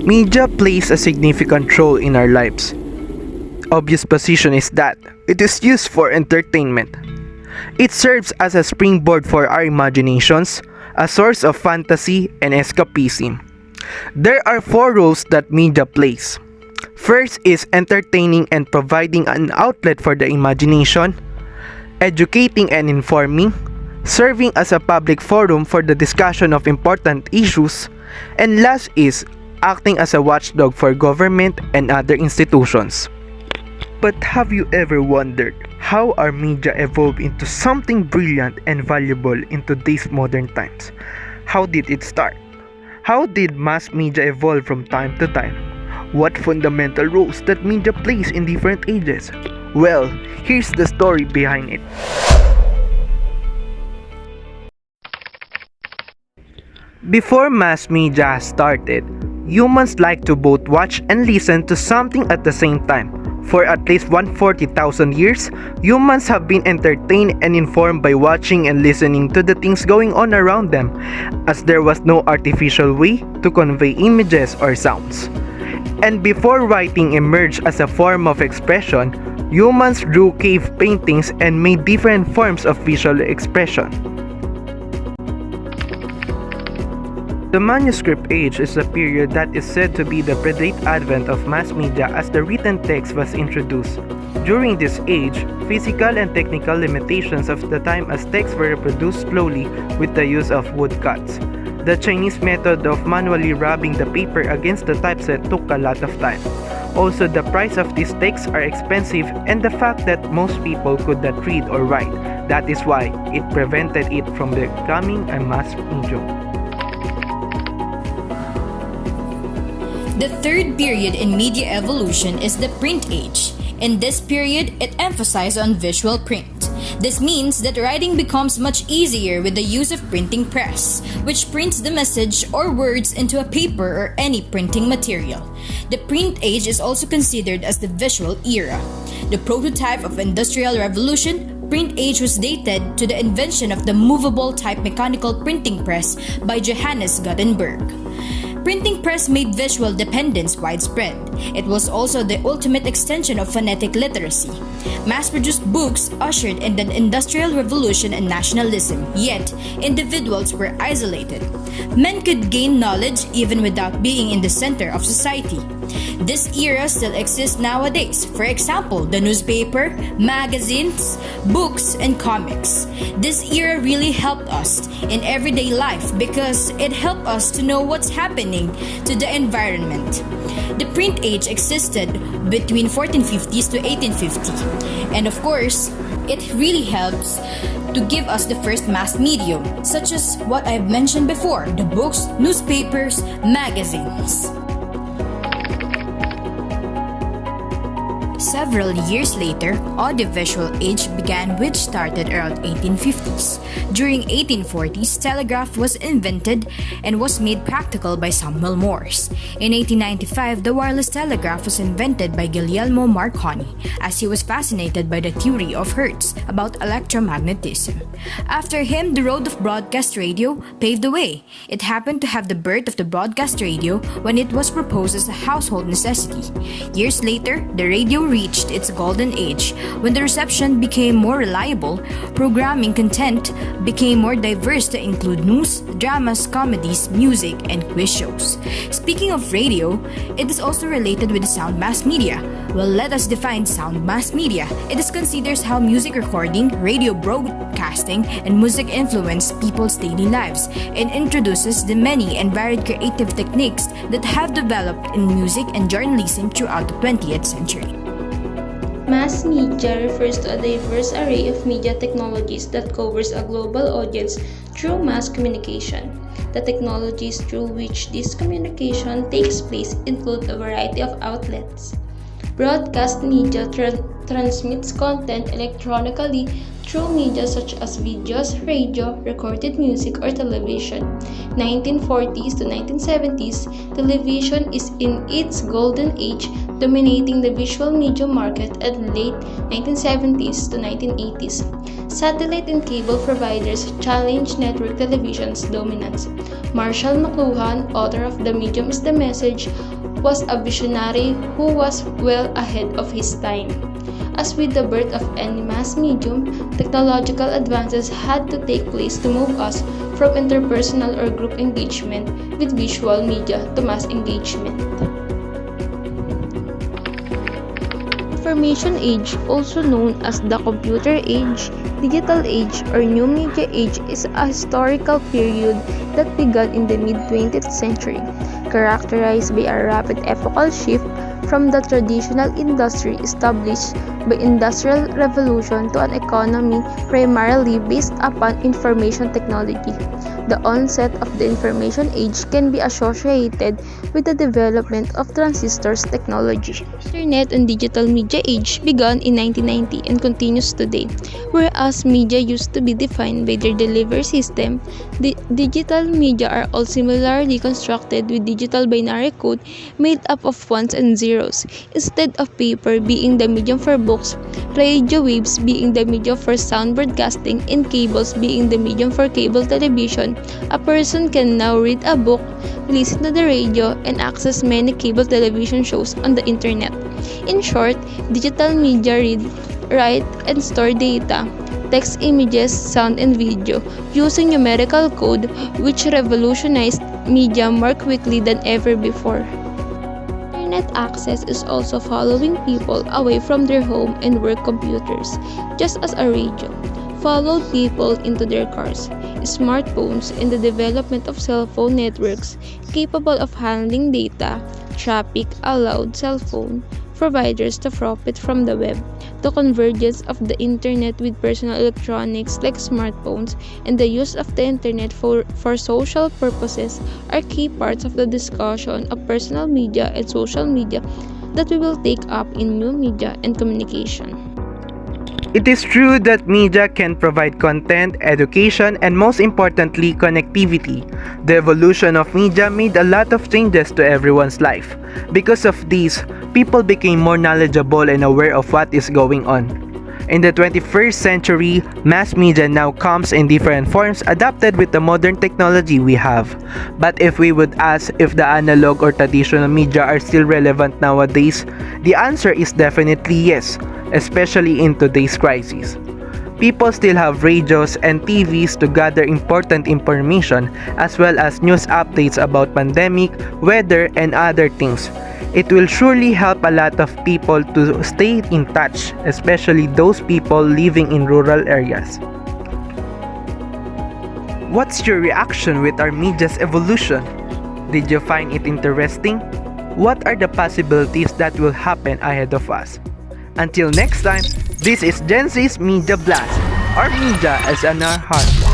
Media plays a significant role in our lives. Obvious position is that it is used for entertainment. It serves as a springboard for our imaginations, a source of fantasy and escapism. There are four roles that media plays. First is entertaining and providing an outlet for the imagination, educating and informing, serving as a public forum for the discussion of important issues, and last is acting as a watchdog for government and other institutions. But have you ever wondered how our media evolved into something brilliant and valuable in today's modern times? How did it start? How did mass media evolve from time to time? What fundamental roles that media plays in different ages? Well, here's the story behind it. Before mass media started, humans liked to both watch and listen to something at the same time. For at least 140,000 years, humans have been entertained and informed by watching and listening to the things going on around them, as there was no artificial way to convey images or sounds. And before writing emerged as a form of expression, humans drew cave paintings and made different forms of visual expression. The manuscript age is a period that is said to be the predate advent of mass media as the written text was introduced. During this age, physical and technical limitations of the time as texts were reproduced slowly with the use of woodcuts. The Chinese method of manually rubbing the paper against the typeset took a lot of time. Also, the price of these texts are expensive and the fact that most people could not read or write. That is why it prevented it from becoming a mass medium. The third period in media evolution is the print age. In this period, it emphasized on visual print. This means that writing becomes much easier with the use of printing press, which prints the message or words into a paper or any printing material. The print age is also considered as the visual era. The prototype of Industrial Revolution, print age was dated to the invention of the movable type mechanical printing press by Johannes Gutenberg. Printing press made visual dependence widespread. It was also the ultimate extension of phonetic literacy. Mass-produced books ushered in the Industrial Revolution and nationalism, yet individuals were isolated. Men could gain knowledge even without being in the center of society. This era still exists nowadays. For example, the newspaper, magazines, books, and comics. This era really helped us in everyday life because it helped us to know what's happening to the environment. The print age existed between 1450s to 1850. And of course, it really helps to give us the first mass medium, such as what I've mentioned before, the books, newspapers, magazines. Several years later, audiovisual age began, which started around 1850s. During 1840s, telegraph was invented and was made practical by Samuel Morse. In 1895, the wireless telegraph was invented by Guglielmo Marconi, as he was fascinated by the theory of Hertz about electromagnetism. After him, the road of broadcast radio paved the way. It happened to have the birth of the broadcast radio when it was proposed as a household necessity. Years later, the radio reached its golden age when the reception became more reliable, programming content became more diverse to include news, dramas, comedies, music, and quiz shows. Speaking of radio, it is also related with the sound mass media. Well, let us define sound mass media. It is considers how music recording, radio broadcasting, and music influence people's daily lives and introduces the many and varied creative techniques that have developed in music and journalism throughout the 20th century. Mass media refers to a diverse array of media technologies that covers a global audience through mass communication. The technologies through which this communication takes place include a variety of outlets. Broadcast media transmits content electronically through media such as videos, radio, recorded music, or television. 1940s to 1970s, television is in its golden age dominating the visual media market at late 1970s to 1980s. Satellite and cable providers challenged network television's dominance. Marshall McLuhan, author of The Medium is the Message, was a visionary who was well ahead of his time. As with the birth of any mass medium, technological advances had to take place to move us from interpersonal or group engagement with visual media to mass engagement. Information age, also known as the computer age, digital age, or new media age, is a historical period that began in the mid-20th century, characterized by a rapid epochal shift from the traditional industry established by Industrial Revolution to an economy primarily based upon information technology. The onset of the information age can be associated with the development of transistors technology. Internet and digital media age began in 1990 and continues today. Whereas media used to be defined by their delivery system, the digital media are all similarly constructed with digital binary code made up of ones and zeros. Instead of paper being the medium for books, radio waves being the medium for sound broadcasting, and cables being the medium for cable television, a person can now read a book, listen to the radio, and access many cable television shows on the internet. In short, digital media read, write, and store data, text, images, sound, and video using numerical code, which revolutionized media more quickly than ever before. Internet access is also following people away from their home and work computers, just as a radio followed people into their cars. Smartphones and the development of cell phone networks capable of handling data traffic allowed cell phone providers to profit from the web. The convergence of the internet with personal electronics like smartphones and the use of the internet for social purposes are key parts of the discussion of personal media and social media that we will take up in new media and communication. It is true that media can provide content, education, and most importantly, connectivity. The evolution of media made a lot of changes to everyone's life. Because of these, people became more knowledgeable and aware of what is going on. In the 21st century, mass media now comes in different forms adapted with the modern technology we have. But if we would ask if the analog or traditional media are still relevant nowadays, the answer is definitely yes, especially in today's crisis. People still have radios and TVs to gather important information as well as news updates about pandemic, weather, and other things. It will surely help a lot of people to stay in touch, especially those people living in rural areas. What's your reaction with our media's evolution? Did you find it interesting? What are the possibilities that will happen ahead of us? Until next time, this is Gen Z's Media Blast. Our media is in our heart.